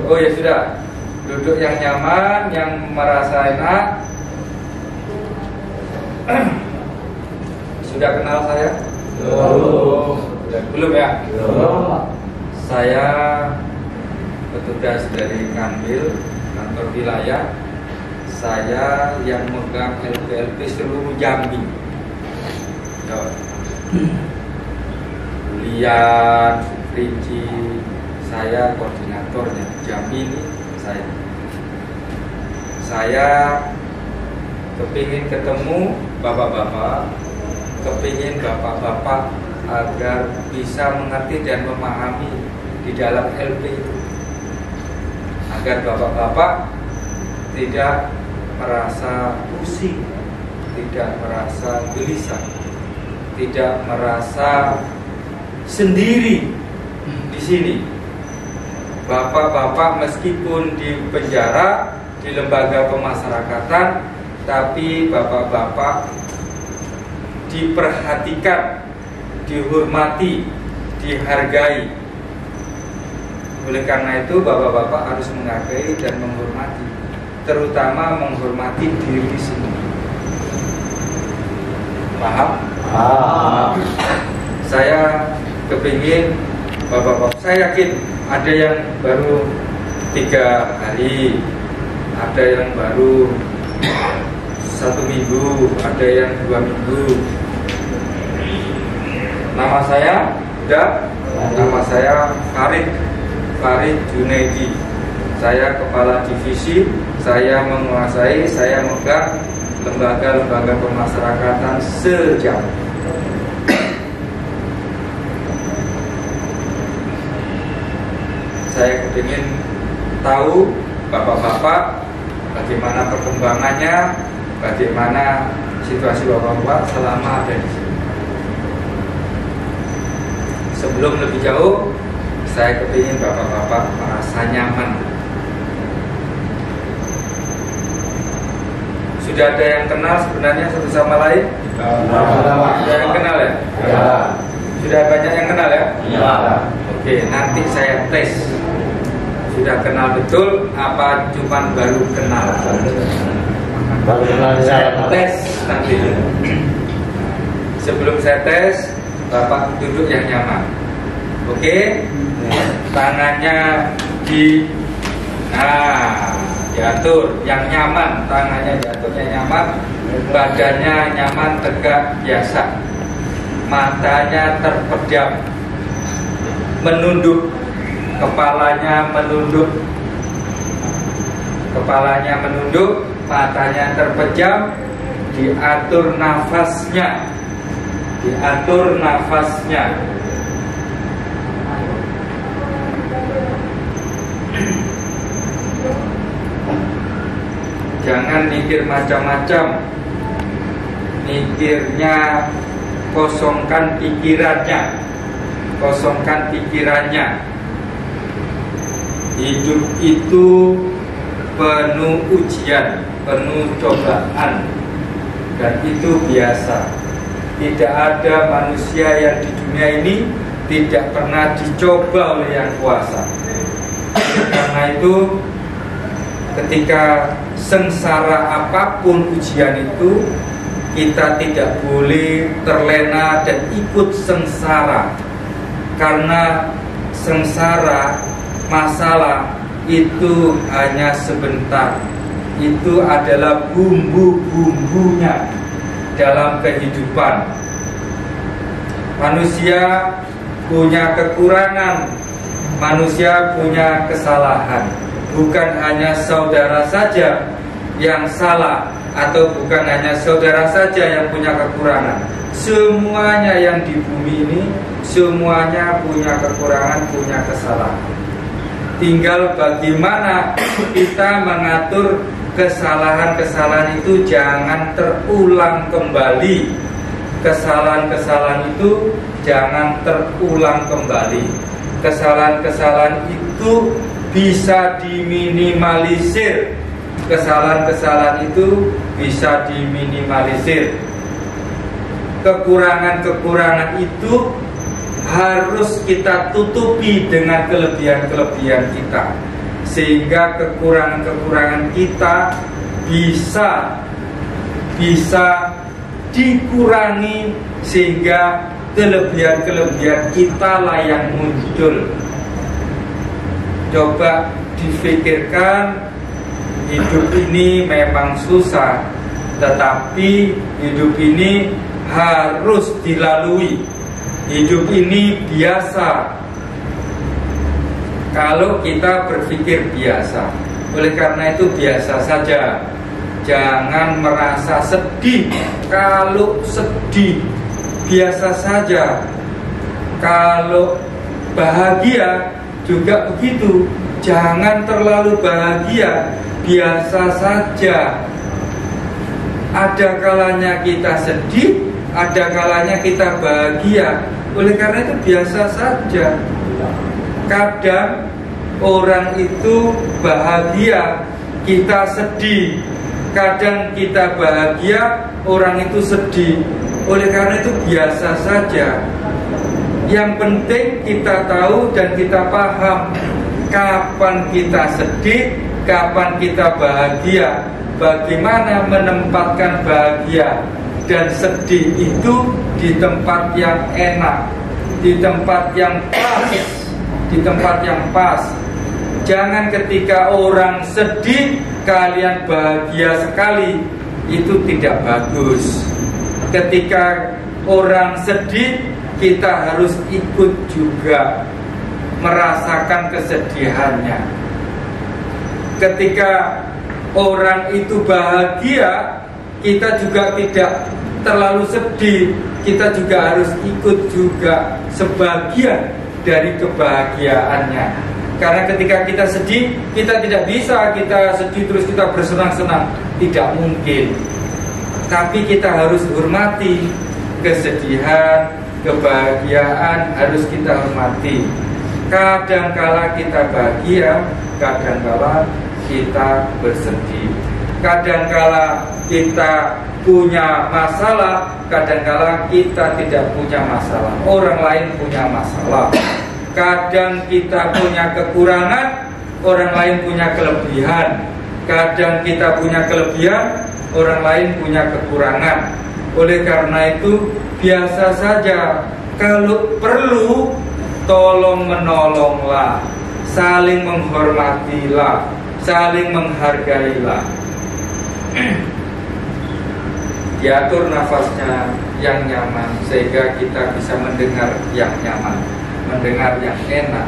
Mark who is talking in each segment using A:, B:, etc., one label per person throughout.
A: Oh ya sudah. Duduk yang nyaman, yang merasa enak. Sudah kenal saya? Belum ya? Saya petugas dari Kanwil, kantor wilayah. Saya yang megang LPLP seluruh Jambi. Lihat Rinci, saya koordinatornya. Jambi ini saya kepingin ketemu bapak-bapak, kepingin bapak-bapak agar bisa mengerti dan memahami di dalam LP itu, agar bapak-bapak tidak merasa pusing, tidak merasa gelisah, tidak merasa sendiri di sini. Bapak-bapak meskipun di penjara, di lembaga pemasyarakatan, tapi bapak-bapak diperhatikan, dihormati, dihargai. Oleh karena itu bapak-bapak harus menghargai dan menghormati, terutama menghormati diri sendiri. Paham? Saya kepingin bapak-bapak, saya yakin ada yang baru 3 hari, ada yang baru 1 minggu, ada yang 2 minggu. Nama saya Farid Junaidi. Saya kepala divisi, saya menguasai, saya megang lembaga-lembaga pemasyarakatan sejam. Saya ingin tahu bapak-bapak bagaimana perkembangannya, bagaimana situasi bapak-bapak selama ada di sini. Sebelum lebih jauh, saya kepingin bapak-bapak merasa nyaman. Sudah ada yang kenal sebenarnya satu sama lain? Sudah yang kenal ya? Ya. Sudah banyak yang kenal ya? Ya. Oke, nanti saya tes. Sudah kenal betul apa cuman baru kenal? Baru kenal. Saya tes nanti. Sebelum saya tes, bapak duduk yang nyaman. Oke? Tangannya diatur yang nyaman, tangannya diaturnya nyaman, badannya nyaman, tegak biasa, matanya terpejam, menunduk, kepalanya menunduk, matanya terpejam, diatur nafasnya, Jangan mikir macam-macam, mikirnya kosongkan pikirannya. Hidup itu penuh ujian, penuh cobaan, dan itu biasa. Tidak ada manusia yang di dunia ini tidak pernah dicoba oleh Yang Kuasa. Karena itu ketika sengsara apapun ujian itu, kita tidak boleh terlena dan ikut sengsara. Karena sengsara, masalah itu hanya sebentar. Itu adalah bumbu-bumbunya dalam kehidupan. Manusia punya kekurangan, manusia punya kesalahan. Bukan hanya saudara saja yang salah, atau bukan hanya saudara saja yang punya kekurangan. Semuanya yang di bumi ini, semuanya punya kekurangan, punya kesalahan. Tinggal bagaimana kita mengatur kesalahan-kesalahan itu jangan terulang kembali. Kesalahan-kesalahan itu jangan terulang kembali. Kesalahan-kesalahan itu bisa diminimalisir. Kesalahan-kesalahan itu bisa diminimalisir. Kekurangan-kekurangan itu harus kita tutupi dengan kelebihan-kelebihan kita, sehingga kekurangan-kekurangan kita bisa dikurangi, sehingga kelebihan-kelebihan kita lah yang muncul. Coba difikirkan, hidup ini memang susah, tetapi hidup ini harus dilalui. Hidup ini biasa kalau kita berpikir biasa. Oleh karena itu biasa saja. Jangan merasa sedih. Kalau sedih biasa saja. Kalau bahagia juga begitu. Jangan terlalu bahagia, biasa saja. Ada kalanya kita sedih, ada kalanya kita bahagia. Oleh karena itu biasa saja. Kadang orang itu bahagia, kita sedih. Kadang kita bahagia, orang itu sedih. Oleh karena itu biasa saja. Yang penting kita tahu dan kita paham kapan kita sedih, kapan kita bahagia. Bagaimana menempatkan bahagia dan sedih itu di tempat yang enak, di tempat yang pas, di tempat yang pas. Jangan ketika orang sedih kalian bahagia sekali, itu tidak bagus. Ketika orang sedih, kita harus ikut juga merasakan kesedihannya. Ketika orang itu bahagia, kita juga tidak terlalu sedih. Kita juga harus ikut juga sebagian dari kebahagiaannya. Karena ketika kita sedih, kita tidak bisa kita sedih terus kita bersenang-senang. Tidak mungkin. Tapi kita harus hormati kesedihan, kebahagiaan, harus kita hormati. Kadangkala kita bahagia, kadangkala kita bersedih. Kadangkala kita punya masalah, kadangkala kita tidak punya masalah. Orang lain punya masalah. Kadang kita punya kekurangan, orang lain punya kelebihan. Kadang kita punya kelebihan, orang lain punya kekurangan. Oleh karena itu biasa saja. Kalau perlu tolong menolonglah, saling menghormatilah, saling menghargailah. Diatur nafasnya yang nyaman sehingga kita bisa mendengar yang nyaman, mendengar yang enak.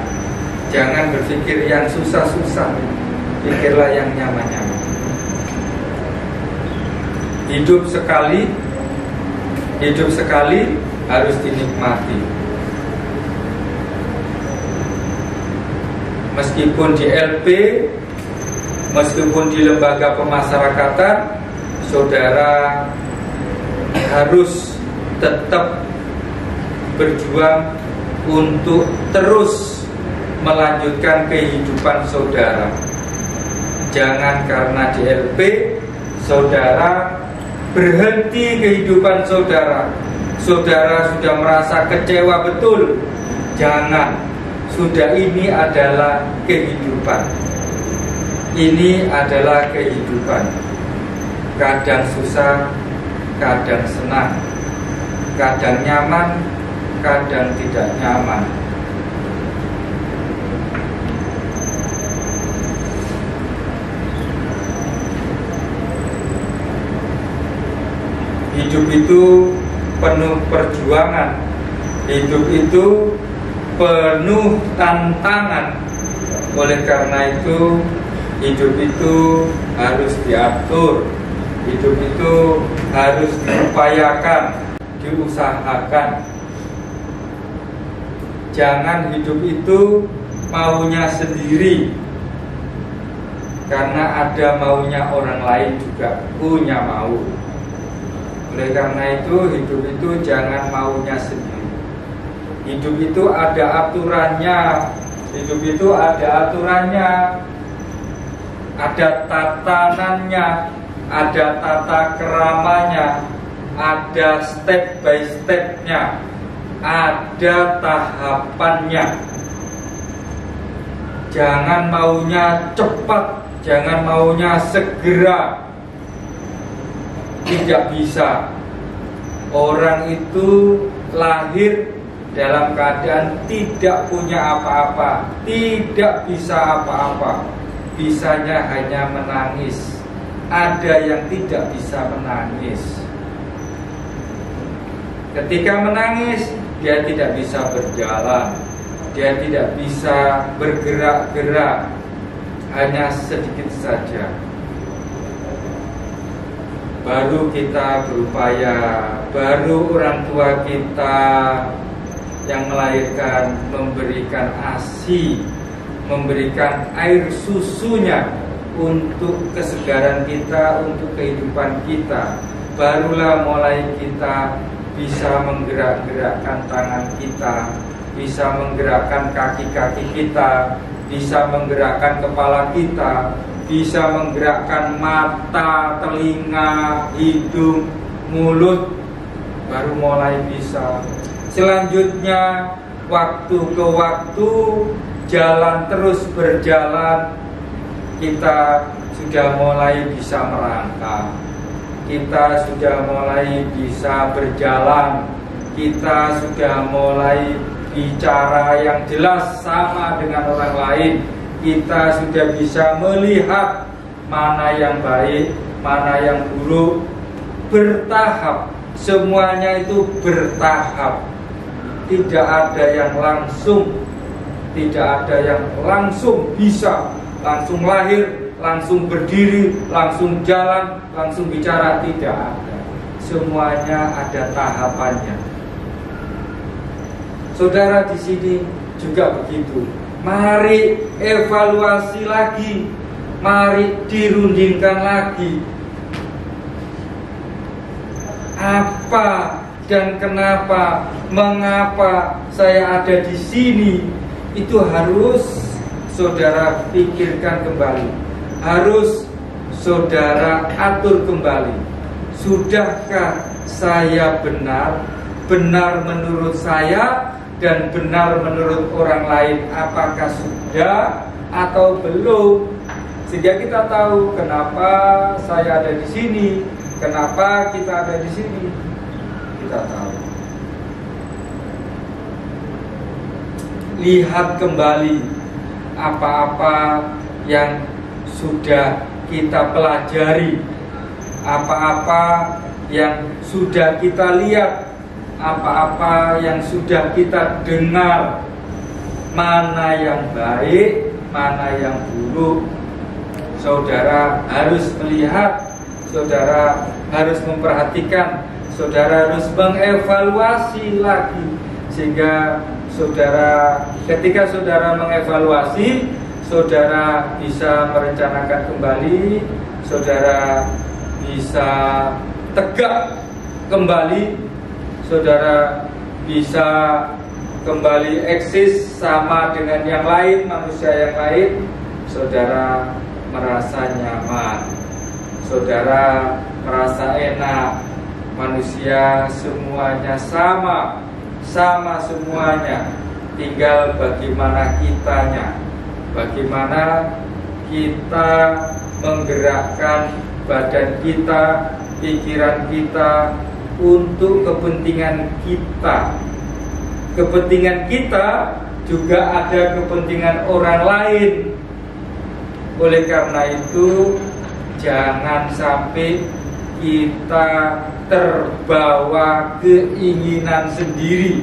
A: Jangan berpikir yang susah-susah, pikirlah yang nyaman-nyaman. Hidup sekali harus dinikmati. Meskipun di LP, meskipun di lembaga pemasyarakatan, saudara harus tetap berjuang untuk terus melanjutkan kehidupan saudara. Jangan karena di LP saudara berhenti kehidupan saudara. Saudara sudah merasa kecewa betul. Jangan. Sudah, ini adalah kehidupan. Ini adalah kehidupan. Kadang susah, kadang senang, kadang nyaman, kadang tidak nyaman. Hidup itu penuh perjuangan. Hidup itu penuh tantangan. Oleh karena itu hidup itu harus diatur. Hidup itu harus diupayakan, diusahakan. Jangan hidup itu maunya sendiri, karena ada maunya orang lain juga punya mau. Oleh karena itu hidup itu jangan maunya sendiri. Hidup itu ada aturannya. Hidup itu ada aturannya, ada tatanannya, ada tata keramanya, ada step by stepnya, ada tahapannya. Jangan maunya cepat, jangan maunya segera. Tidak bisa. Orang itu lahir dalam keadaan tidak punya apa-apa, tidak bisa apa-apa. Bisanya hanya menangis. Ada yang tidak bisa menangis. Ketika menangis, dia tidak bisa berjalan, dia tidak bisa bergerak-gerak, hanya sedikit saja. Baru kita berupaya, baru orang tua kita yang melahirkan memberikan ASI, memberikan air susunya untuk kesegaran kita, untuk kehidupan kita. Barulah mulai kita bisa menggerak-gerakkan tangan kita, bisa menggerakkan kaki-kaki kita, bisa menggerakkan kepala kita, bisa menggerakkan mata, telinga, hidung, mulut. Baru mulai bisa. Selanjutnya waktu ke waktu, jalan terus berjalan, kita sudah mulai bisa merangkak, kita sudah mulai bisa berjalan, kita sudah mulai bicara yang jelas sama dengan orang lain, kita sudah bisa melihat mana yang baik, mana yang buruk. Bertahap, semuanya itu bertahap. Tidak ada yang langsung, tidak ada yang langsung bisa, langsung lahir, langsung berdiri, langsung jalan, langsung bicara. Tidak ada. Semuanya ada tahapannya. Saudara di sini juga begitu. Mari evaluasi lagi, mari dirundingkan lagi. Apa dan kenapa, mengapa saya ada di sini, itu harus saudara pikirkan kembali, harus saudara atur kembali. Sudahkah saya benar menurut saya dan benar menurut orang lain? Apakah sudah atau belum? Sehingga kita tahu kenapa saya ada di sini, kenapa kita ada di sini. Kita tahu. Lihat kembali apa-apa yang sudah kita pelajari, apa-apa yang sudah kita lihat, apa-apa yang sudah kita dengar, mana yang baik, mana yang buruk. Saudara harus melihat, saudara harus memperhatikan, saudara harus mengevaluasi lagi. Sehingga saudara, ketika saudara mengevaluasi, saudara bisa merencanakan kembali, saudara bisa tegak kembali, saudara bisa kembali eksis sama dengan yang lain, manusia yang lain. Saudara merasa nyaman, saudara merasa enak. Manusia semuanya sama semuanya. Tinggal bagaimana kitanya, bagaimana kita menggerakkan badan kita, pikiran kita untuk kepentingan kita. Kepentingan kita juga ada kepentingan orang lain. Oleh karena itu, jangan sampai kita terbawa keinginan sendiri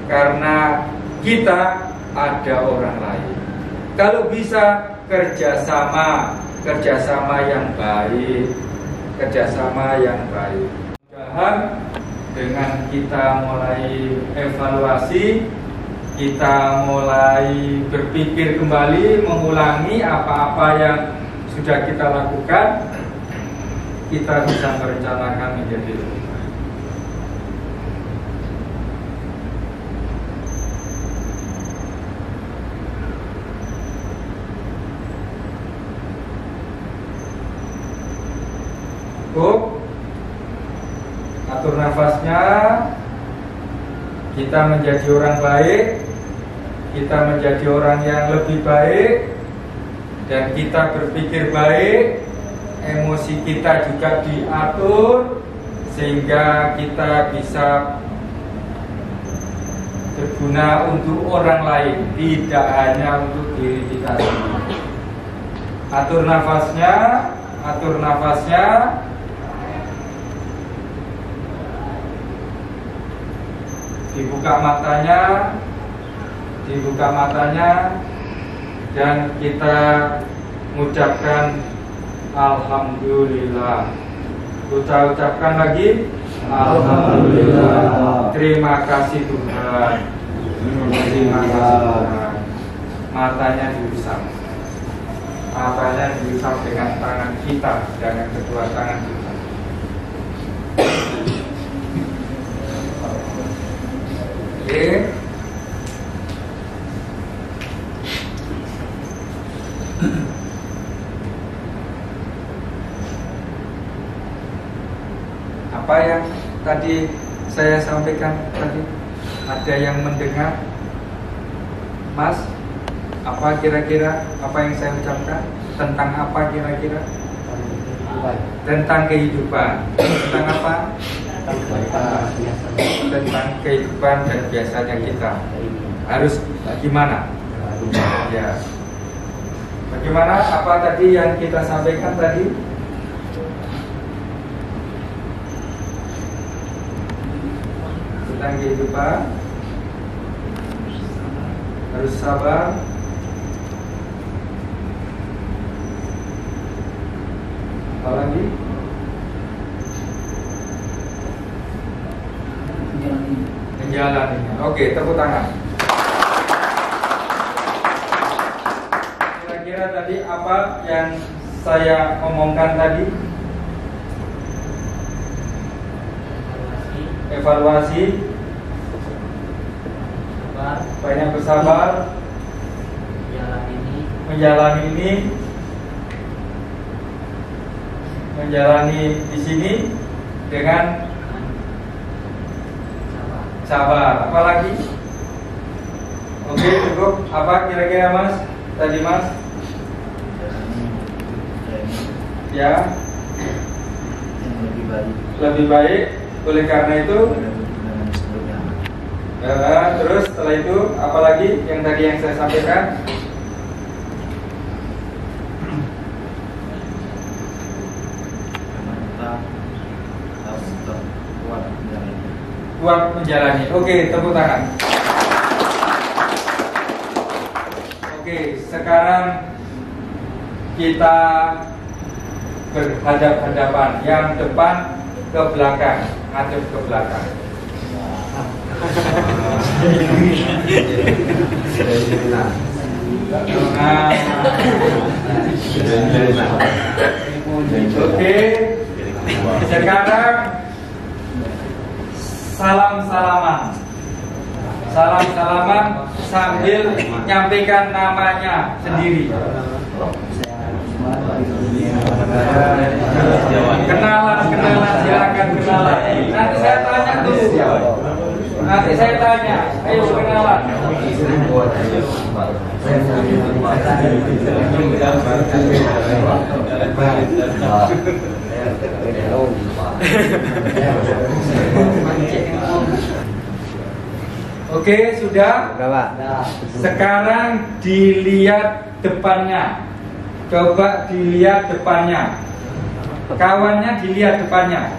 A: karena kita ada orang lain. Kalau bisa kerjasama yang baik, kerjasama yang baik. Mudah-mudahan dengan kita mulai evaluasi, kita mulai berpikir kembali, mengulangi apa-apa yang sudah kita lakukan, kita bisa merencanakan menjadi lebih baik. Cukup. Atur nafasnya. kita menjadi orang baik, kita menjadi orang yang lebih baik, dan kita berpikir baik, emosi kita juga diatur sehingga kita bisa berguna untuk orang lain, tidak hanya untuk diri kita sendiri. Atur nafasnya, atur nafasnya. Dibuka matanya, dibuka matanya, dan kita mengucapkan Alhamdulillah. Kita ucapkan lagi Alhamdulillah. Terima kasih Tuhan. Terima kasih Tuhan. Matanya diusap. Matanya diusap dengan tangan kita, dengan kedua tangan kita. Oke. Apa yang tadi saya sampaikan tadi? Ada yang mendengar? Mas, apa kira-kira apa yang saya ucapkan? Tentang apa kira-kira? Tentang kehidupan. Tentang apa? Tentang kehidupan dan biasanya kita harus bagaimana? Ya. Bagaimana? Apa tadi yang kita sampaikan tadi? Tentang kehidupan harus sabar, apalagi menjalaninya. Oke, tepuk tangan. Kira-kira tadi apa yang saya omongkan tadi? Evaluasi, banyak bersabar, menjalani di sini dengan sabar. Apalagi? Oke, cukup. Apa kira-kira Mas? Tadi Mas? Ya. Lebih baik. Oleh karena itu, terus setelah itu apalagi yang tadi yang saya sampaikan? Kuat menjalani. Oke, tepuk tangan. Oke, sekarang kita berhadap-hadapan, yang depan ke belakang, ngadep ke belakang. Oke, sekarang salam-salaman sambil nyampaikan namanya sendiri. Kenalan, silakan kenalan. Nanti saya tanya dulu. Ayo kenalan. Oke, sudah. Sekarang dilihat depannya. Coba dilihat depannya. Kawannya dilihat depannya.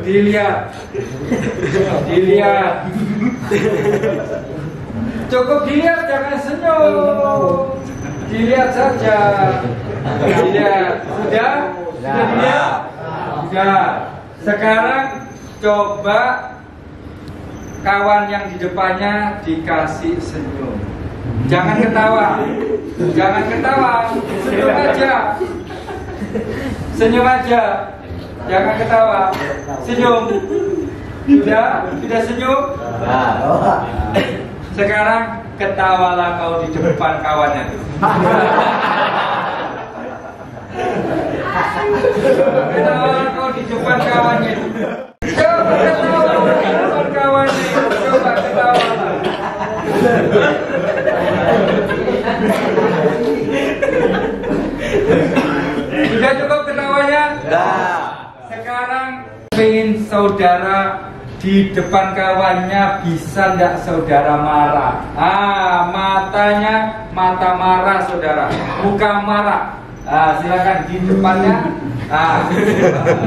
A: Dilihat. Cukup dilihat, jangan senyum. Dilihat saja. Dilihat. Sudah? Sudah dilihat? Sudah. Sekarang coba kawan yang di depannya dikasih senyum. Jangan ketawa. Senyum aja. Jangan ketawa. Senyum. Sudah senyum? Sekarang ketawalah kau di depan kawannya tuh. Ketawalah kau di depan kawannya. Coba ketawa. kawan nih, coba ketawa. Sudah cukup ketawanya? Sekarang pengen saudara di depan kawannya bisa nggak saudara marah? Matanya mata marah saudara, muka marah. Silakan di depannya.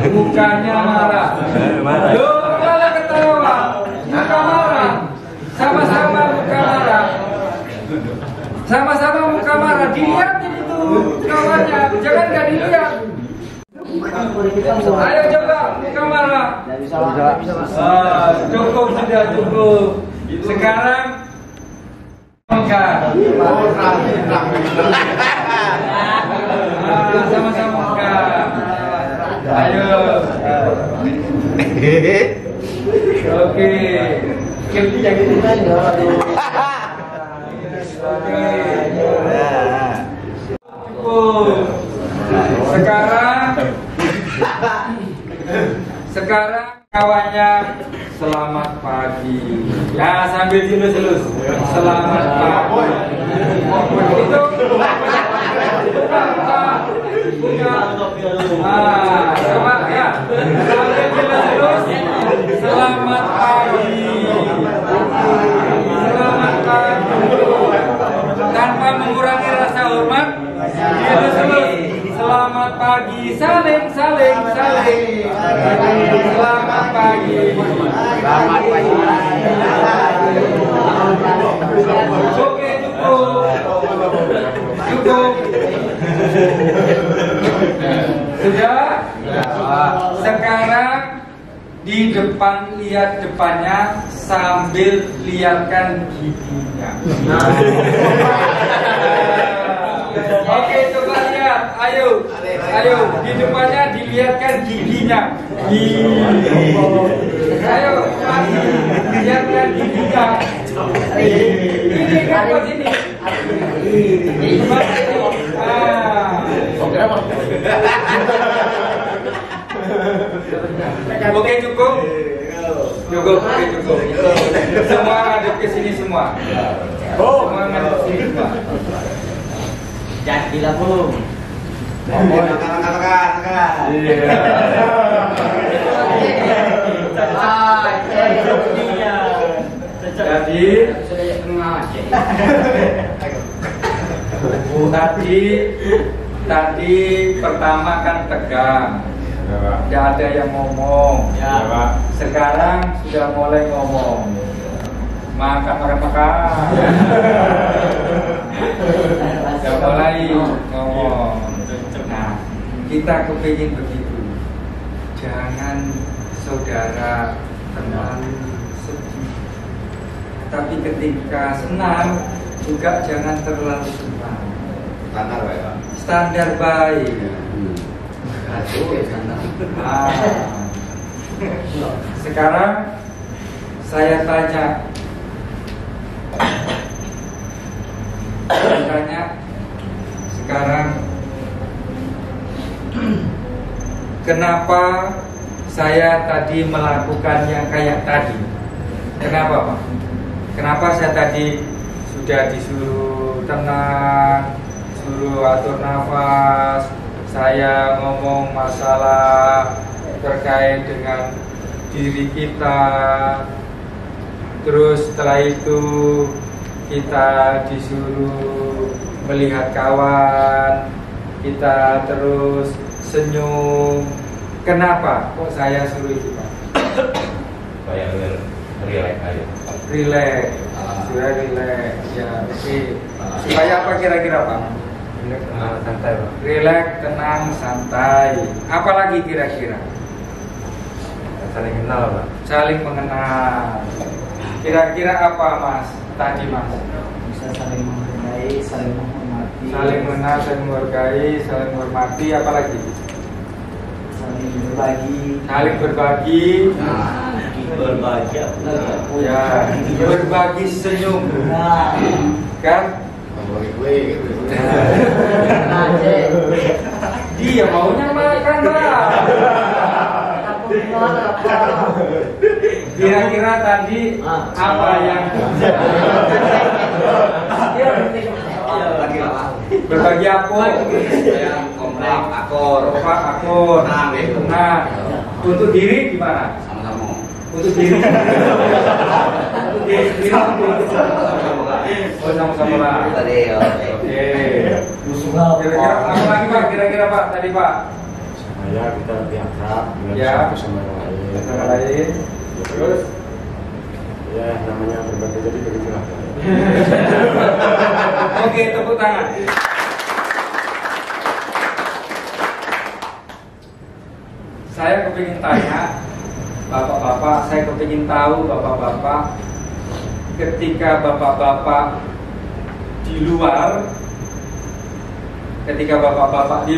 A: Mukanya marah. Loh, malah ketawa. Muka marah. Sama-sama muka marah. Sama-sama muka marah. Dilihatin itu kawannya, jangan nggak dilihat. Ayo coba muka marah. Cukup sudah cukup. Sekarang muka. Sama-sama muka. Ayo. Oke. Sekarang kawannya selamat pagi. Ya sambil dilus-lus. Selamat pagi. Itu coba ya. Sambil dilus-lus. Selamat pagi. Selamat pagi. Tanpa mengurangi rasa hormat, dilus-lus. Selamat pagi, saling. Selamat pagi. Selamat pagi. Oke, cukup. Sudah? Sekarang di depan, lihat depannya sambil lihatkan giginya. Oke, coba lihat. Ayo, di depannya dilihatkan giginya. Ayo, lihatkan giginya. Ini kan pas ini. Oke, cukup. Semua ngadep ke sini semua. Semua ngadep ke sini semua.
B: Jangan gila belum.
A: Tadi pertama kan tegang, tidak ada yang ngomong. Sekarang sudah mulai ngomong. Makan. Sudah mulai ngomong. Nah, kita kepingin begitu. Jangan saudara terlalu sedih. Tapi ketika senang juga jangan terlalu senang. Standar baik. Sekarang saya tanya. Sekarang kenapa saya tadi melakukan yang kayak tadi? Kenapa Pak? Kenapa saya tadi sudah disuruh tenang, suruh atur nafas, saya ngomong masalah terkait dengan diri kita, terus setelah itu kita disuruh melihat kawan, kita terus senyum. Kenapa kok saya suruh itu Pak?
C: Supaya relax aja.
A: Relax, sudah relax. Ya, oke. Supaya apa kira-kira Pak?
C: Tenang, santai Pak.
A: Relax, tenang, santai. Apalagi kira-kira?
C: Saling kenal Pak.
A: Saling mengenal. Kira-kira apa Mas? Tadi Mas?
B: Bisa saling menghargai, saling menghormati.
A: Saling mengenal, saling menghargai, saling menghormati. Apalagi?
B: Saling berbagi.
A: Saling berbagi.
B: Berbagi.
A: Ya, berbagi senyum. Kan? Dia maunya makan Pak. Dia mandi apa yang berbagi apa?
D: Komplek, akor.
A: Nah, untuk diri gimana?
D: Sama-sama.
A: Untuk diri. Untuk diri. Oh, sama-sama lah.
D: Tadi,
A: Oke. Kira-kira apa lagi Pak? Kira-kira Pak tadi Pak?
E: Supaya kita lebih akrab dengan
A: Ya.
E: satu sama yang lain.
A: Sama lain. Terus?
E: Ya, namanya berbagi jadi begitulah.
A: Oke, tepuk tangan. Saya kepingin tanya, bapak-bapak, saya kepingin tahu bapak-bapak, ketika bapak-bapak di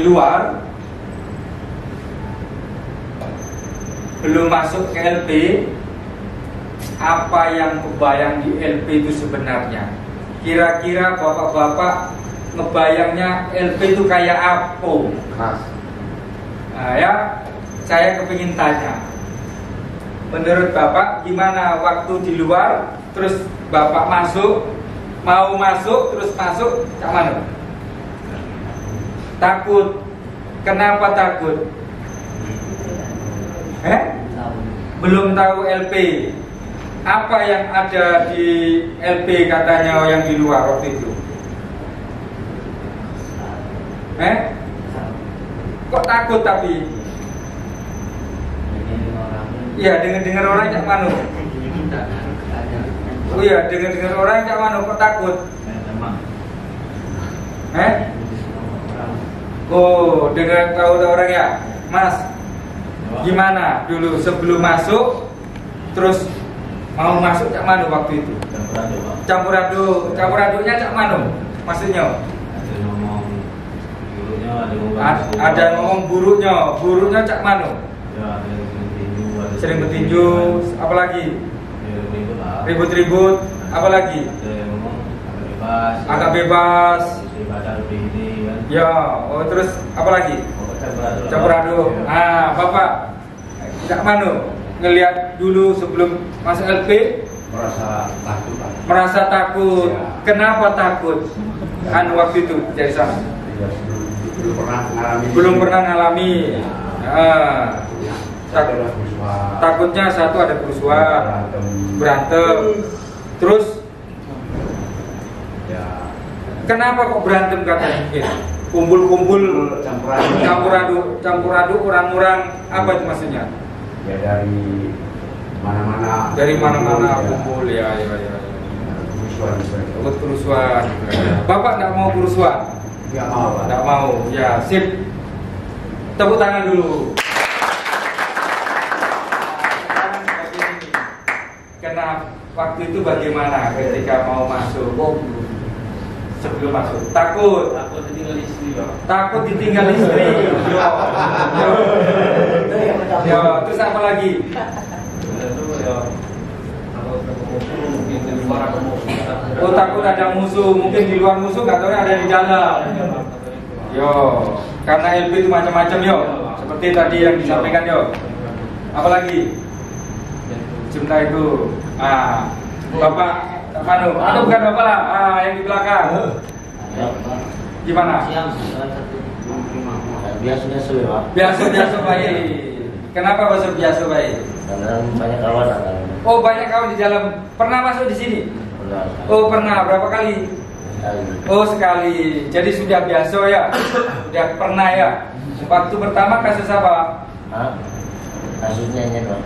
A: luar, belum masuk ke LP, apa yang kebayang di LP itu sebenarnya? Kira-kira bapak-bapak ngebayangnya LP itu kayak apa? Nah, ya, saya kepingin tanya, menurut bapak gimana waktu di luar, terus bapak mau masuk, terus masuk, cak mana? Takut. Kenapa takut? Belum tahu LP. Apa yang ada di LP katanya yang di luar waktu itu? Kok takut tapi? Iya, dengar orang cak mano. Oh iya, dengar orang cak mano kok takut? Oh, dengar tahu orang ya, Mas. Gimana dulu sebelum masuk, terus mau masuk cak mano waktu itu? Campur aduknya cak mano? Maksudnya? Ada ngomong buruknya cak mano? Sering bertinju, apalagi? Ribut-ribut, apalagi? Agak bebas. Ya, oh terus apalagi? Campur aduk. Nah, bapak cak mano ngelihat dulu sebelum masuk LP? Merasa takut.
E: Ya.
A: Kenapa takut? Waktu itu dari sana. Belum pernah ngalami. Takutnya satu ada kerusuhan, berantem. Terus kenapa kok berantem katanya? Kumpul-kumpul, campur aduk orang-orang, apa itu maksudnya?
E: Ya dari mana-mana
A: kumpul ya. Kerusuhan. Bapak nggak mau kerusuhan? Nggak mau. Ya, sip. Tepuk tangan dulu. Kenapa waktu itu bagaimana ketika mau masuk? Sebelum masuk takut ditinggal istri. Yo, terus apa lagi? Oh, takut ada musuh, mungkin di luar musuh, nggak tahu ada di dalam. Yo, karena LP itu macam-macam yo, seperti tadi yang disampaikan yo. Apalagi? Cinta itu. Bapak Manu, atau bukan bapak lah, yang di belakang. Gimana? Biasa baik. Kenapa bahasa biasa baik?
D: Karena banyak kawan.
A: Oh, banyak kawan di dalam. Pernah masuk di sini? Oh, pernah. Berapa kali? Oh, sekali. Jadi sudah biasa ya? Sudah pernah ya? Waktu pertama kasus apa?
D: Kasusnya ini dong.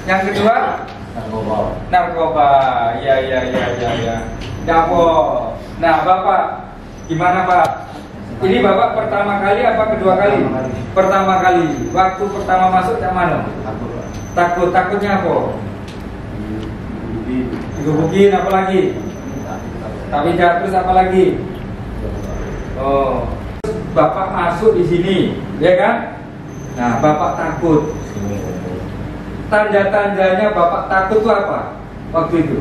A: Yang kedua? Narkoba. Ya. Dapur. Nah, Bapak gimana Pak? Ini Bapak pertama kali apa kedua kali? Pertama kali. Waktu pertama masuk cak mana? Takutnya apa? Digebukin apa lagi? Tapi terus apa lagi? Oh, Bapak masuk di sini, ya kan? Nah, Bapak takut. Tanda-tandanya Bapak takut itu apa waktu itu?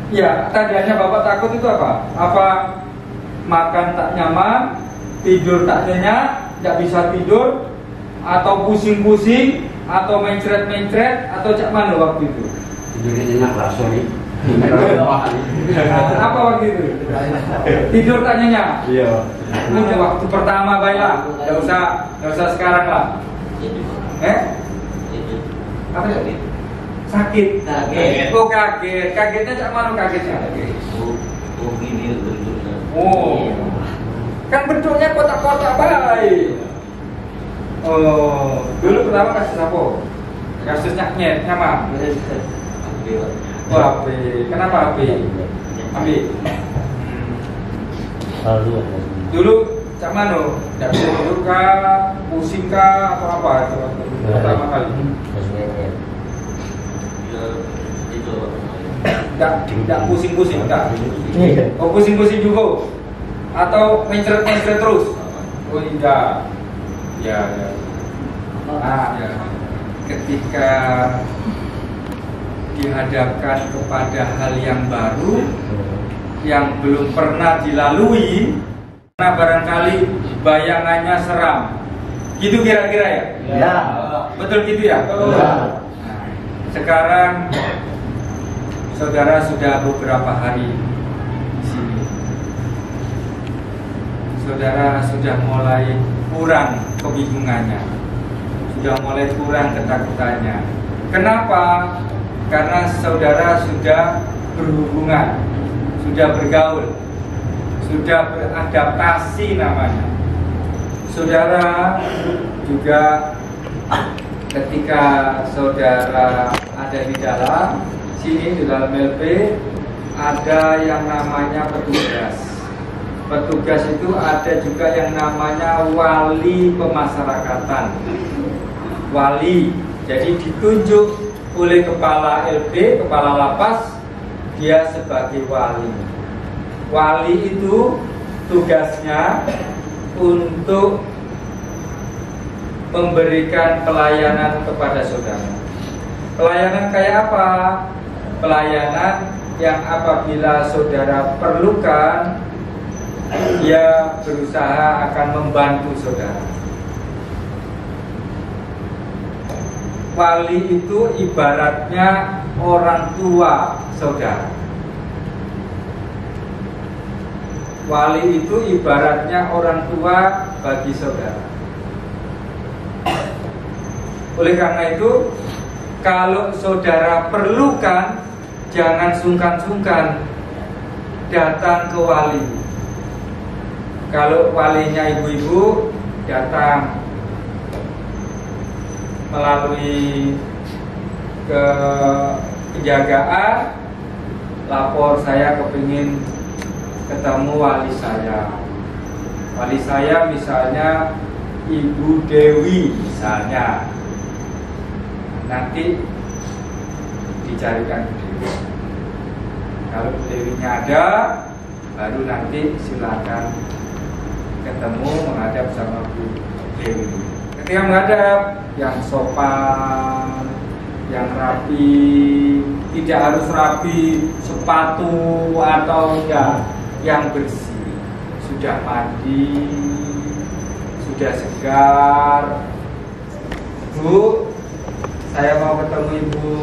A: Ya, tandanya Bapak takut itu apa? Apa makan tak nyaman, tidur tak nyenyak, tidak bisa tidur, atau pusing-pusing, atau mencret-mencret atau cak mana waktu itu?
E: Tidurnya nyenyak lah, sorry.
A: Apa waktu itu? Tidur tak nyenyak?
E: Iya.
A: Ini waktu pertama baiklah, nggak usah sekarang lah. Apa ya? Sakit. Oh kaget. Kagetnya cak mana kagetnya?
D: Gini bentuknya.
A: Oh, kan bentuknya kotak-kotak baik. Oh, dulu pertama kasus apa? Kasusnya nyama. Oh, HP. Kenapa HP? HP.
D: Lalu
A: Dulu cak mano? Tidak bisa tidur kah? Pusing kah? Atau apa itu waktu pertama kali? Tidak pusing-pusing tak? Oh pusing-pusing juga? Atau mencret-mencret terus? Oh tidak. Ya. Nah, ya. Ketika dihadapkan kepada hal yang baru yang belum pernah dilalui, karena barangkali bayangannya seram, gitu kira-kira ya?
B: Ya.
A: Betul gitu ya? Nah, sekarang saudara sudah beberapa hari di sini. Saudara sudah mulai kurang kebingungannya, sudah mulai kurang ketakutannya. Kenapa? Karena saudara sudah berhubungan, sudah bergaul, sudah beradaptasi namanya. Saudara juga ketika saudara ada di dalam sini, di dalam LP, ada yang namanya petugas. Petugas itu ada juga yang namanya wali pemasarakatan. Wali, jadi ditunjuk oleh kepala LP, kepala lapas, dia sebagai wali. Wali itu tugasnya untuk memberikan pelayanan kepada saudara. Pelayanan kayak apa? Pelayanan yang apabila saudara perlukan, dia berusaha akan membantu saudara. Wali itu ibaratnya orang tua saudara. Wali itu ibaratnya orang tua bagi saudara. Oleh karena itu, kalau saudara perlukan, jangan sungkan-sungkan datang ke wali. Kalau walinya ibu-ibu, datang melalui ke penjagaan, lapor saya kepingin ketemu wali saya. Wali saya misalnya Ibu Dewi misalnya, nanti dicarikan Dewi. Kalau Dewinya ada, baru nanti silakan ketemu menghadap sama Bu Dewi. Ketika menghadap, yang sopan, yang rapi, tidak harus rapi sepatu atau enggak, yang bersih, sudah mandi, sudah segar. Bu, saya mau ketemu Ibu.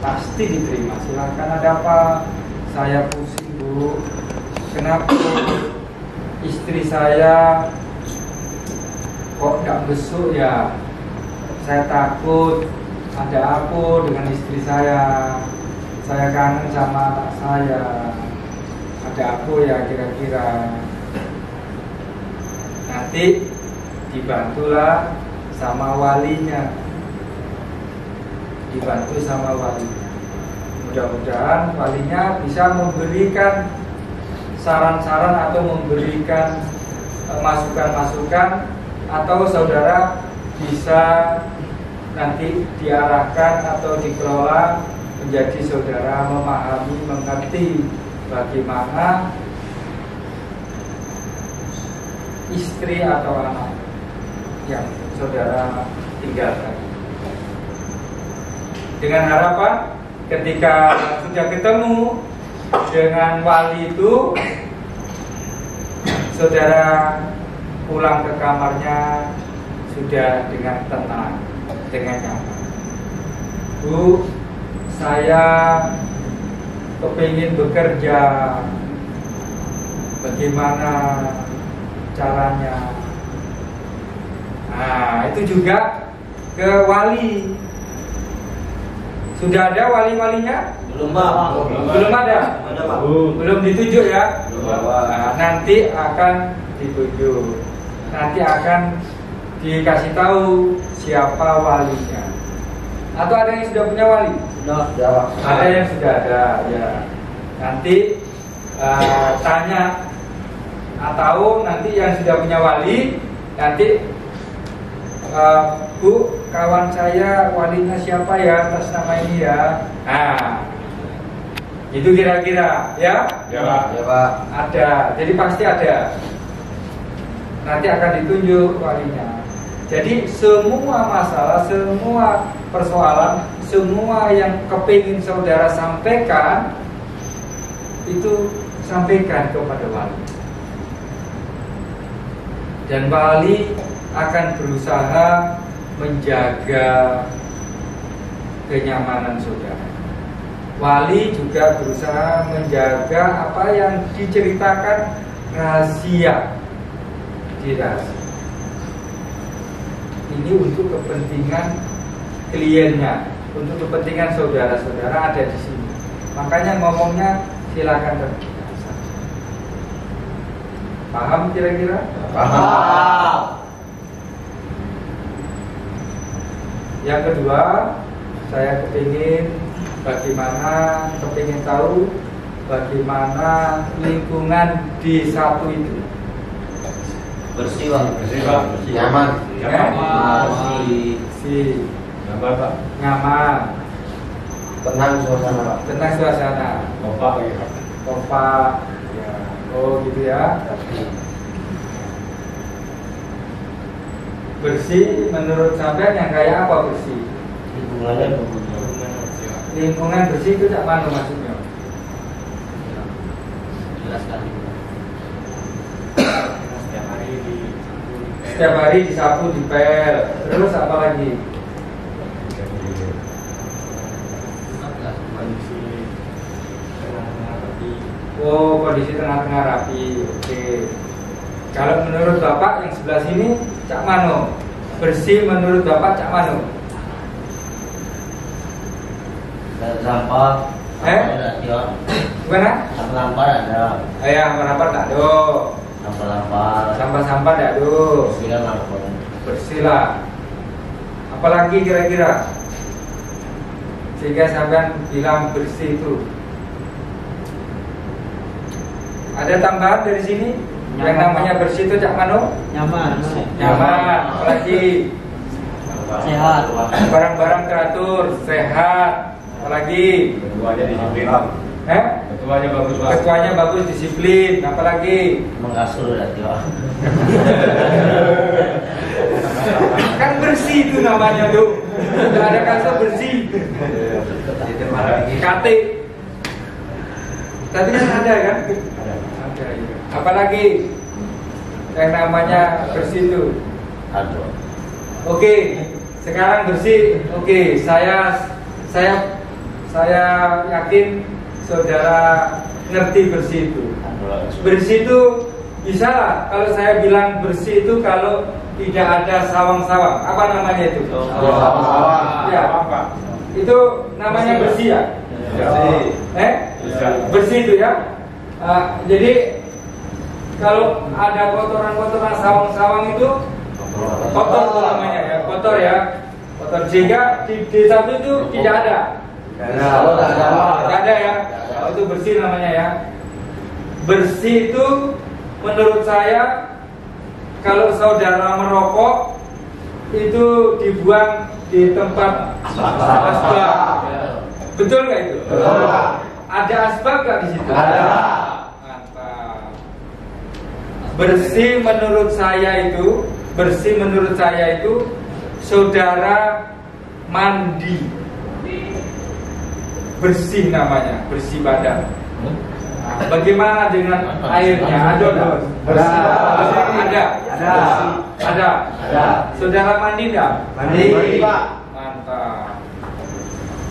A: Pasti diterima. Silakan, ada apa? Saya pusing, Bu. Kenapa? Istri saya kok tidak besuk ya? Saya takut ada apa dengan istri saya. Saya kangen sama anak saya. Ada apa ya kira-kira? Nanti dibantulah sama walinya. Dibantu sama walinya. Mudah-mudahan walinya bisa memberikan saran-saran atau memberikan masukan-masukan, atau saudara bisa nanti diarahkan atau dikelola menjadi saudara memahami, mengerti bagaimana istri atau anak yang saudara tinggalkan. Dengan harapan ketika sudah ketemu dengan wali itu, saudara pulang ke kamarnya sudah dengan tenang. dengan nyaman. Bu, saya kepingin bekerja, bagaimana caranya? Nah, itu juga ke wali. Sudah ada wali-walinya?
D: Belum, Pak.
A: Belum ada?
D: Ada, Pak.
A: Belum ditunjuk ya?
D: Belum.
A: Nah, nanti akan ditunjuk. Nanti akan dikasih tahu siapa walinya. Atau ada yang sudah punya wali?
B: Sudah.
A: Ada yang sudah ada, ya. Nanti tanya, atau nanti yang sudah punya wali nanti, Bu, kawan saya walinya siapa ya atas nama ini ya? Nah, itu kira-kira ya?
C: Ya, Pak.
B: Ya, Pak.
A: Ada, jadi pasti ada. Nanti akan ditunjuk walinya. Jadi semua masalah, semua persoalan, semua yang kepingin saudara sampaikan, itu sampaikan kepada wali. Dan wali akan berusaha menjaga kenyamanan saudara. Wali juga berusaha menjaga apa yang diceritakan rahasia, dirahasia. Ini untuk kepentingan kliennya, untuk kepentingan saudara-saudara ada di sini. Makanya ngomongnya silakan terbuka. Paham kira-kira?
B: Paham.
A: Yang kedua, saya kepingin tahu bagaimana lingkungan di satu itu.
D: Bersih, Pak.
C: Bersih, Pak.
B: Nyaman.
D: Bersih.
C: Nyaman, Pak.
A: Nyaman,
B: Tenang suasana, Pak.
A: tenang suasana,
C: Kompak lagi, Pak.
A: kompak, ya. Oh gitu ya. Bersih menurut sampean yang kayak apa bersih?
D: Lingkungannya bagus.
A: Lingkungan bersih itu tak mana maksudnya?
D: Jelaskan.
A: Setiap hari disapu, dipel, terus apa lagi? Oh, kondisi tengah-tengah rapi. Oke. Kalau menurut Bapak yang sebelah sini, Cak Mano, bersih menurut Bapak Cak Mano?
D: Sampah. Ada,
A: Gimana?
D: sampah ada.
A: Ya, merapat tak do.
D: Sampah.
A: Sampah-sampah tak do.
D: Bersihkan langsung.
A: Bersih lah. Apalagi kira-kira sehingga sampean bilang bersih itu? Ada tambahan dari sini? Yang namanya bersih itu Cak Mano?
B: Nyaman.
A: Nyaman. Apalagi
B: Sehat.
A: barang-barang teratur, sehat. Apalagi
C: Ketuanya disiplin. Ketuanya bagus, Pak.
A: ketuanya bagus, disiplin. Apalagi
D: Mengasuh ya, Pak.
A: kan bersih itu namanya tuh. Tidak ada kata bersih. KT. Tadi kan ada kan? Ada. Iya. Apalagi yang namanya bersih itu.
D: Ada.
A: Oke, sekarang bersih. Oke, saya yakin saudara ngerti bersih itu. Bersih itu bisa lah kalau saya bilang bersih itu kalau tidak ada sawang-sawang. Apa namanya itu?
C: Sawang.
A: Ya.
C: Apa?
A: Itu namanya bersih ya?
C: Bersih.
A: Bersih itu ya. Jadi kalau ada kotoran-kotoran sawang-sawang itu kotor itu namanya ya, kotor ya. Kotor sehingga di desa itu tidak ada. Tidak ada ya. Oh, itu bersih namanya ya. Bersih itu menurut saya kalau saudara merokok itu dibuang di tempat asbak. Betul nggak itu? Ada asbak nggak di situ?
B: Ada.
A: Mantap. Bersih menurut saya itu saudara mandi. Bersih namanya, bersih badan. Bagaimana dengan airnya? Ada.
B: Ada.
A: Ada. Saudara mandi enggak?
B: Mandi, Pak.
A: mantap.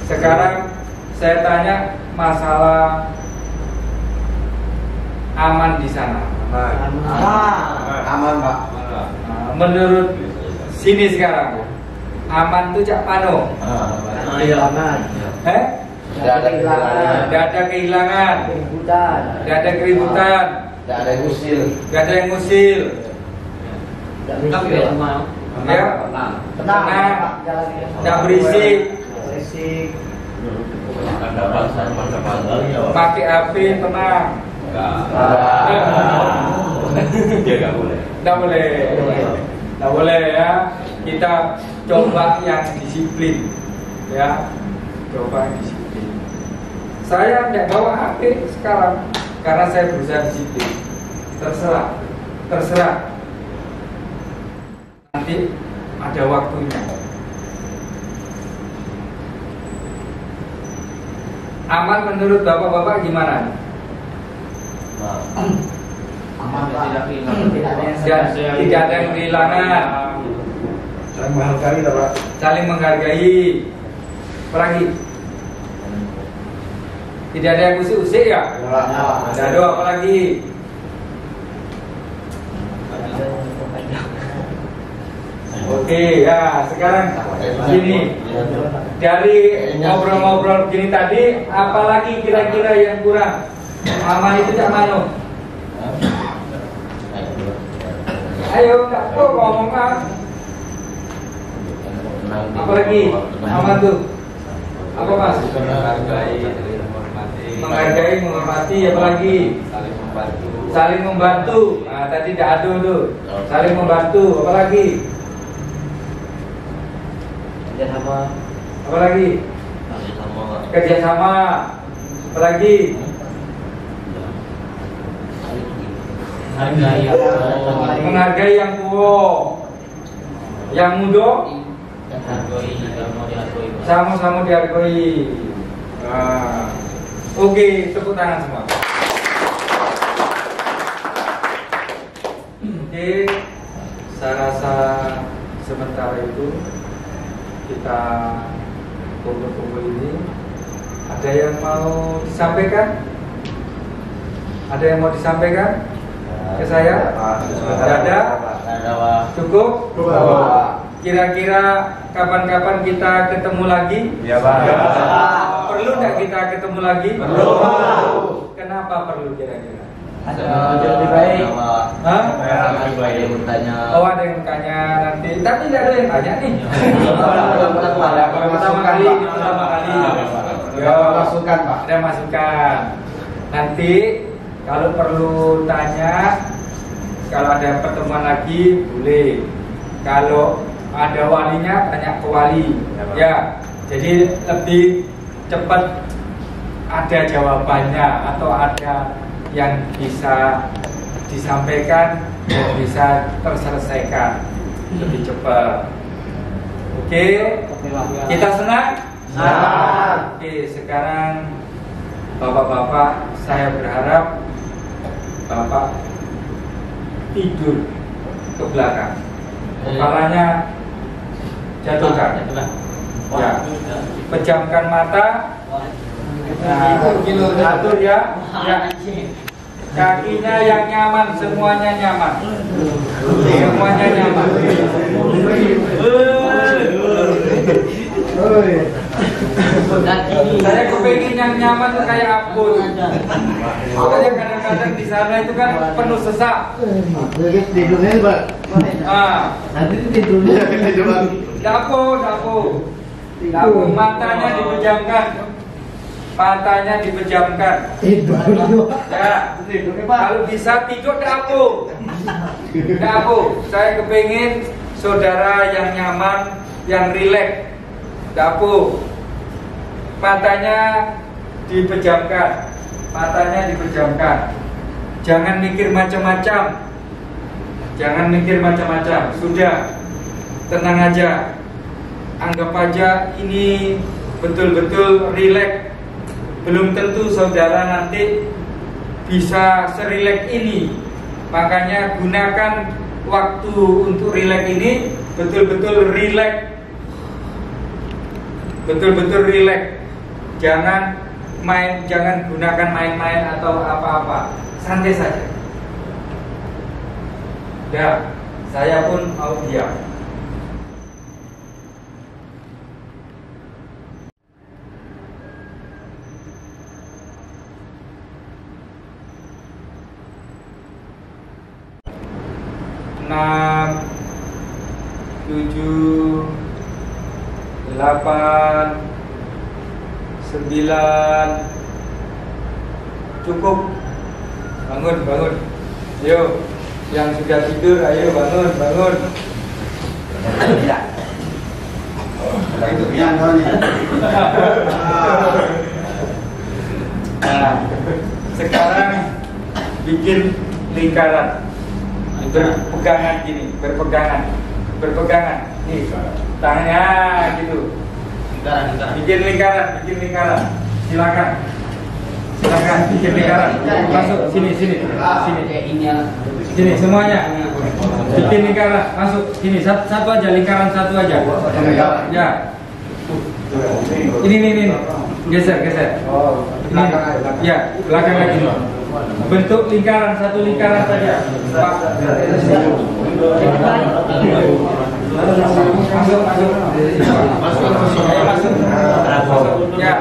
A: Sekarang saya tanya masalah aman di sana.
C: Aman, Pak.
A: Nah, menurut sini sekarang, aman tuh cak pano.
D: Tidak ada kehilangan.
A: Tidak ada kehilangan,
B: Keributan.
A: tidak ada keributan,
D: Tidak ada yang usil.
A: tidak ada yang ngusil. Ya, tenang, tidak berisik,
B: Berisik.
A: pakai HP tenang.
C: Dia nggak boleh.
A: Tidak boleh, tidak boleh ya. Kita coba yang disiplin, ya, coba yang disiplin. Saya tidak bawa HP sekarang karena saya berusaha disiplin. Terserah. Nanti ada waktunya. Aman menurut bapak-bapak gimana?
B: Aman, Pak. Tidak ada yang
A: Tidak ada yang kehilangan.
C: Saling menghargai, Pak.
A: Saling menghargai. Apalagi tidak ada yang usik-usik ya? Tidak ada apa lagi? Oke ya, sekarang gini, dari ngobrol-ngobrol gini tadi, apalagi kira-kira yang kurang? Aman itu cak mano? Ayo, nggak kok ngomong ah. Apalagi aman tuh? Apa mas? Menghargai, menghormati, apalagi? Saling membantu. Nah, tadi tidak ada tuh. Saling membantu, apalagi? Apalagi? Kerjasama. Apalagi? Menghargai yang tua, yang muda, sama-sama dihargai. Nah, oke, tepuk tangan semua. Oke, saya rasa sementara itu kita kumpul-kumpul ini. Ada yang mau disampaikan? Ada yang mau disampaikan ke saya? Tidak ada? Cukup? Kira-kira kapan-kapan kita ketemu lagi?
C: Iya, Pak.
A: Perlu nggak kita ketemu lagi?
C: Perlu.
A: Kenapa perlu kira-kira?
B: lebih baik.
A: Hah?
D: Bertanya.
A: Oh, ada yang tanya nanti. Tapi tidak ada yang tanya nih. Pertama kali.
C: Ya, masukan, Pak.
A: Ada masukan. Nanti kalau perlu tanya, kalau ada pertemuan lagi boleh. Kalau ada walinya tanya ke wali. Ya, jadi lebih cepat ada jawabannya atau ada yang bisa disampaikan dan bisa terselesaikan lebih cepat. Oke, kita senang? Oke, sekarang bapak-bapak, saya berharap bapak tidur ke belakang, kepalanya jatuhkan, ya, pejamkan mata. Nah, atur ya, kakinya yang nyaman, semuanya nyaman, semuanya nyaman. Saya kepingin yang nyaman tuh kayak apun. Makanya kadang-kadang di sana itu kan penuh sesak.
B: Tidurnya, Pak. Nanti tidurnya.
A: Dapur, matanya dipejamkan. Matanya dipejamkan. Ya, kalau bisa tidur dapur. Saya kepingin saudara yang nyaman, yang rileks. Dapur. Matanya dipejamkan. Jangan mikir macam-macam. Sudah, tenang aja. Anggap aja ini betul-betul rileks. Belum tentu saudara nanti bisa serileks ini. Makanya gunakan waktu untuk rileks ini betul-betul rileks. betul-betul rileks. Jangan gunakan main-main atau apa-apa. Santai saja. Ya, saya pun mau diam. Enam, 7, 8, 9. Cukup. Bangun. Ayo, yang sudah tidur, ayo bangun. Nah, sekarang bikin lingkaran. Berpegangan gini, berpegangan. Nih, tangannya gitu. Bikin lingkaran. Silakan bikin lingkaran. Masuk sini. Sini semuanya. Bikin lingkaran, masuk sini. Satu aja, lingkaran satu aja. Ya. Ini. Geser. Ini. Ya, belakang lagi. Bentuk lingkaran, satu lingkaran saja. Masuk. Ya.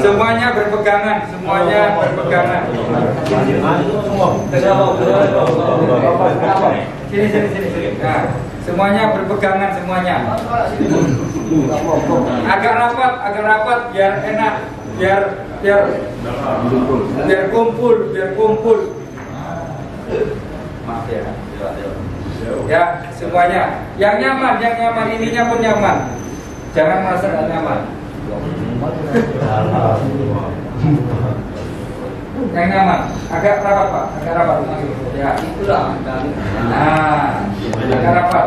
A: Semuanya berpegangan. Sini. Nah, semuanya berpegangan semuanya. Agak rapat biar enak, biar kumpul. Maaf ya. Ya, semuanya. Yang nyaman, ininya pun nyaman. Jangan merasa tidak nyaman. Yang nyaman, agak rapat Pak, Ya, itulah. Nah, agak rapat.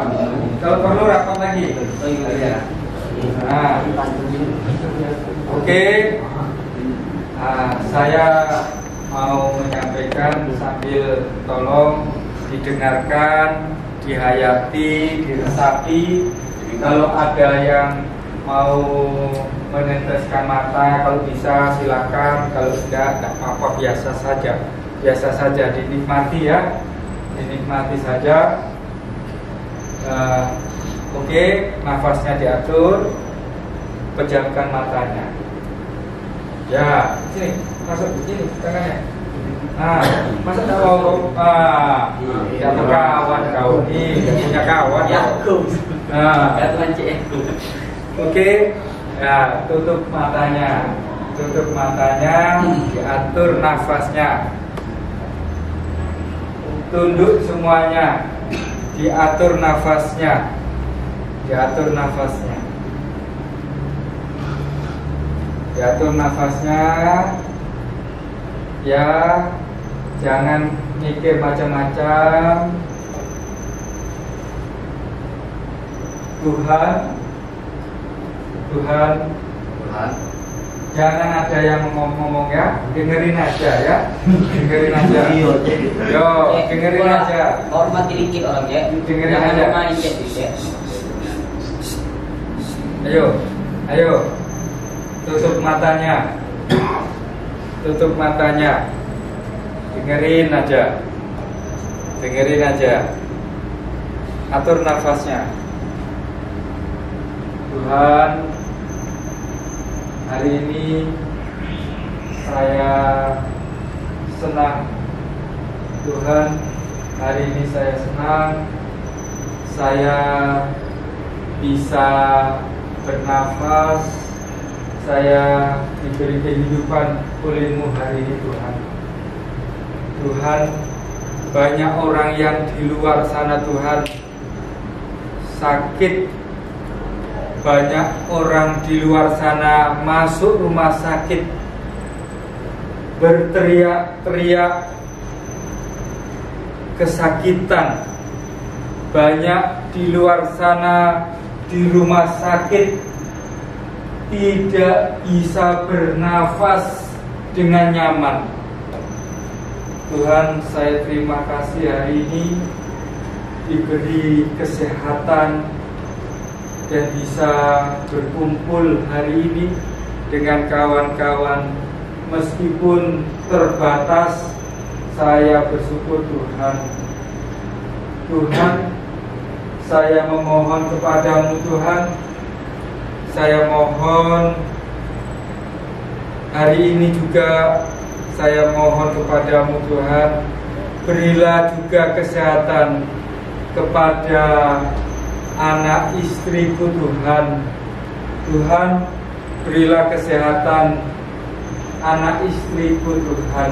A: Kalau perlu rapat lagi. Nah, oke. Saya mau menyampaikan sambil tolong didengarkan, dihayati, diresapi. Kalau ada yang mau meneteskan mata, kalau bisa silakan. Kalau tidak apa-apa, biasa saja, dinikmati ya, dinikmati saja. Oke, nafasnya diatur, pejamkan matanya. Ya, sini, masuk sini tangannya. Nah, masa tak mau? Tidak berkawan kau ini, tidak punya kawan. Oke, ya, tutup matanya, diatur nafasnya, tunduk semuanya, diatur nafasnya. Ya, jangan mikir macam-macam. Tuhan, jangan ada yang ngomong ya, dengerin aja ya, dengerin aja.
B: Hormat dikit orang ya.
A: Dengerin aja. Ayo, tutup matanya, dengerin aja, atur nafasnya. Tuhan, hari ini saya senang. Tuhan, hari ini saya senang. Saya bisa bernafas. Saya diberi kehidupan oleh-Mu hari ini Tuhan. Tuhan, banyak orang yang di luar sana Tuhan sakit. Banyak orang di luar sana masuk rumah sakit, berteriak-teriak kesakitan. Banyak di luar sana di rumah sakit tidak bisa bernafas dengan nyaman. Tuhan, saya terima kasih hari ini diberi kesehatan, dan bisa berkumpul hari ini dengan kawan-kawan. Meskipun terbatas, saya bersyukur Tuhan. Tuhan, saya memohon kepadamu Tuhan. Saya mohon hari ini juga saya mohon kepadamu Tuhan, berilah juga kesehatan kepada anak istriku Tuhan. Tuhan, berilah kesehatan anak istriku Tuhan.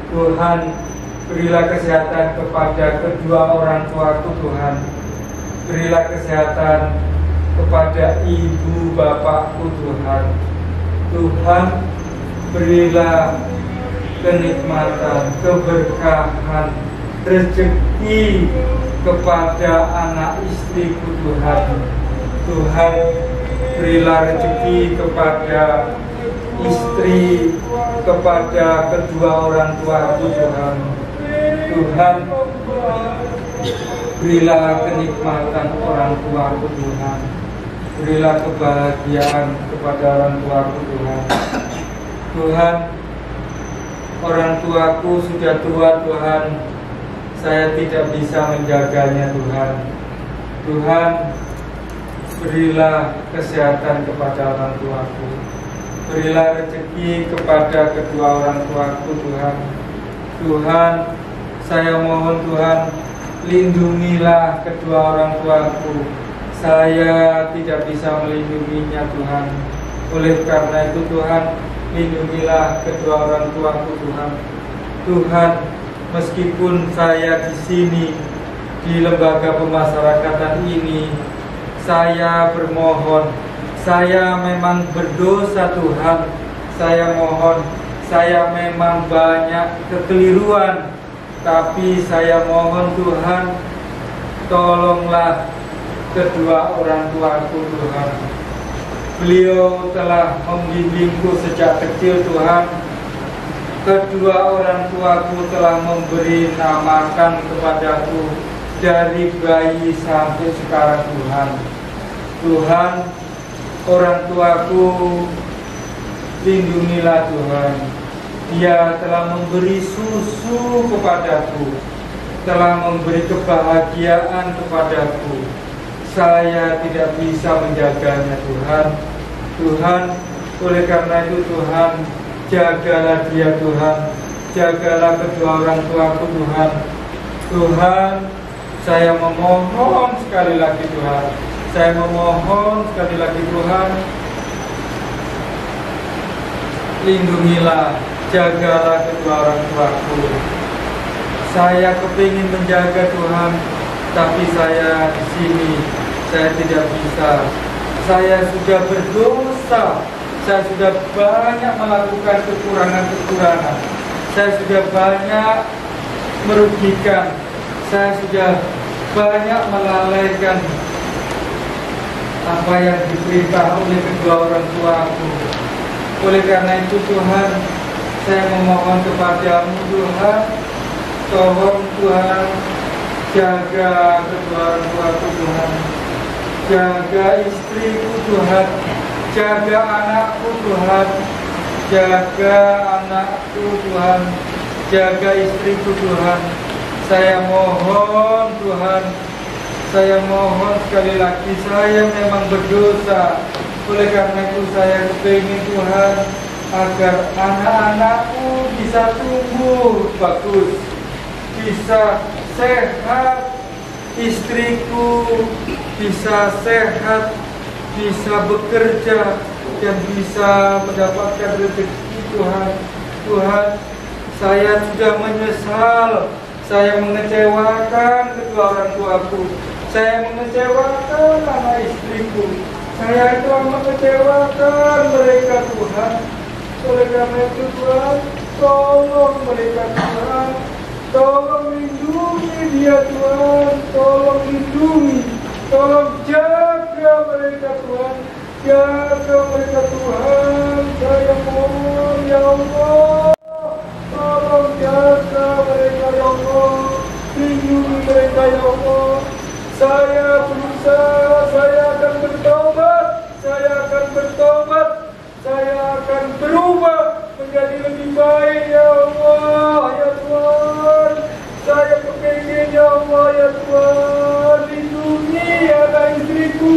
A: Tuhan, berilah kesehatan kepada kedua orang tuaku Tuhan. Berilah kesehatan kepada ibu bapakku Tuhan. Tuhan, berilah kenikmatan, keberkahan, rezeki kepada anak istriku Tuhan. Tuhan, berilah rezeki kepada istri, kepada kedua orang tuaku Tuhan. Tuhan, berilah kenikmatan orang tuaku Tuhan. Berilah kebahagiaan kepada orang tuaku Tuhan. Tuhan, orang tuaku sudah tua Tuhan, saya tidak bisa menjaganya Tuhan. Tuhan, berilah kesehatan kepada orang tuaku. Berilah rezeki kepada kedua orang tuaku Tuhan. Tuhan, saya mohon Tuhan, lindungilah kedua orang tuaku. Saya tidak bisa melindunginya Tuhan. Oleh karena itu Tuhan, lindungilah kedua orang tuaku Tuhan. Tuhan, meskipun saya di sini di lembaga pemasyarakatan ini, saya bermohon, saya memang berdosa Tuhan. Saya mohon, saya memang banyak kekeliruan, tapi saya mohon Tuhan, tolonglah kedua orang tuaku Tuhan. Beliau telah membimbingku sejak kecil Tuhan. Kedua orang tuaku telah memberi namakan kepadaku dari bayi sampai sekarang Tuhan. Tuhan, orang tuaku lindungilah Tuhan. Dia telah memberi susu kepadaku, telah memberi kebahagiaan kepadaku. Saya tidak bisa menjaganya Tuhan. Tuhan, oleh karena itu Tuhan, jagalah dia Tuhan. Jagalah kedua orang tuaku Tuhan. Tuhan, saya memohon sekali lagi Tuhan. Saya memohon sekali lagi Tuhan, lindungilah, jagalah kedua orang tuaku. Saya kepingin menjaga Tuhan, tapi saya di sini saya tidak bisa. Saya sudah berdosa. Saya sudah banyak melakukan kekurangan-kekurangan. Saya sudah banyak merugikan. Saya sudah banyak melalaikan apa yang diperintah oleh kedua orang tuaku. Oleh karena itu Tuhan, saya memohon kepadamu Tuhan, tolong Tuhan, jaga kedua orang tuaku Tuhan, jaga istriku Tuhan, jaga anakku Tuhan, jaga anakku Tuhan, jaga istriku Tuhan. Saya mohon Tuhan, saya mohon sekali lagi, saya memang berdosa. Oleh karena itu saya kepingin Tuhan agar anak-anakku bisa tumbuh bagus, bisa sehat, istriku bisa sehat, bisa bekerja dan bisa mendapatkan rezeki Tuhan. Tuhan, saya sudah menyesal, saya mengecewakan kedua orang tuaku, saya mengecewakan anak istriku, saya itu mengecewakan mereka Tuhan. Oleh karena itu Tuhan, tolong mereka Tuhan, tolong lindungi dia Tuhan, tolong lindungi, tolong jaga mereka Tuhan, jaga mereka Tuhan. Saya mohon ya Allah, tolong jaga mereka ya Allah, lindungi mereka ya Allah. Saya berusaha dosa. Saya akan bertobat. Saya akan bertobat. Saya akan berubah menjadi lebih baik, ya Allah, ya Tuhan. Saya kepingin, ya Allah, ya Tuhan, lindungi anak istriku,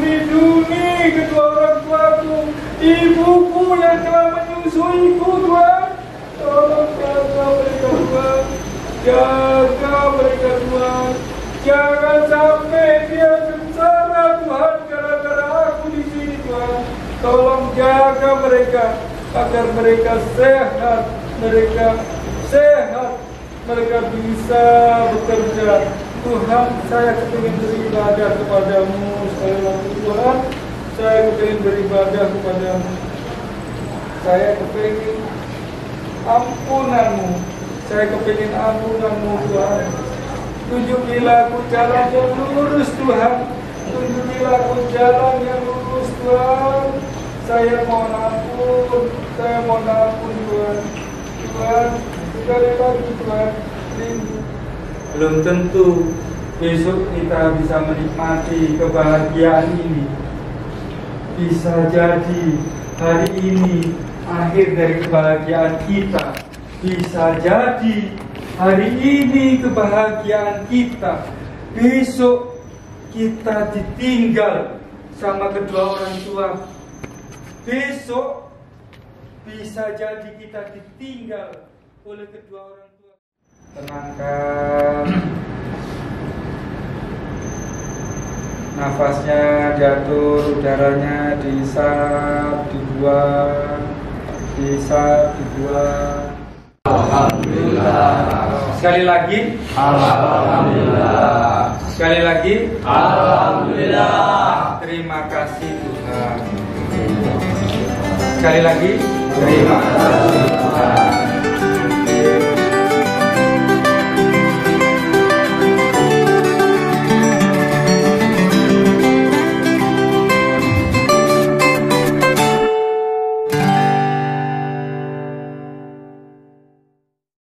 A: lindungi kedua orang tuaku, ibuku yang telah menyusuiku, Tuhan. Tolong jaga mereka, Tuhan. Jaga mereka, Tuhan. Jangan sampai dia sengsara, Tuhan, gara-gara aku di sini, Tuhan. Tolong jaga mereka agar mereka sehat, mereka bisa bekerja. Tuhan, saya kepingin beribadah kepadamu sekali lagi, Tuhan. Saya kepingin beribadah kepadamu. Saya kepingin ampunanmu. Saya kepingin ampunanmu, Tuhan. Tunjukilah aku jalan yang lurus, Tuhan. Tunjukilah aku jalan yang lurus, Tuhan. Saya mohon ampun, Tuhan. Tuhan, sekali lagi, Tuhan. Belum tentu besok kita bisa menikmati kebahagiaan ini. Bisa jadi hari ini akhir dari kebahagiaan kita. Bisa jadi hari ini kebahagiaan kita. Besok kita ditinggal sama kedua orang tua. Besok bisa jadi kita ditinggal oleh kedua orang tua. Tenangkan nafasnya, diatur udaranya, dihisap, dibuang, dihisap, dibuang.
D: Alhamdulillah.
A: Sekali lagi,
D: Alhamdulillah.
A: sekali lagi,
D: Alhamdulillah.
A: terima kasih Tuhan. Sekali lagi, terima kasih Tuhan.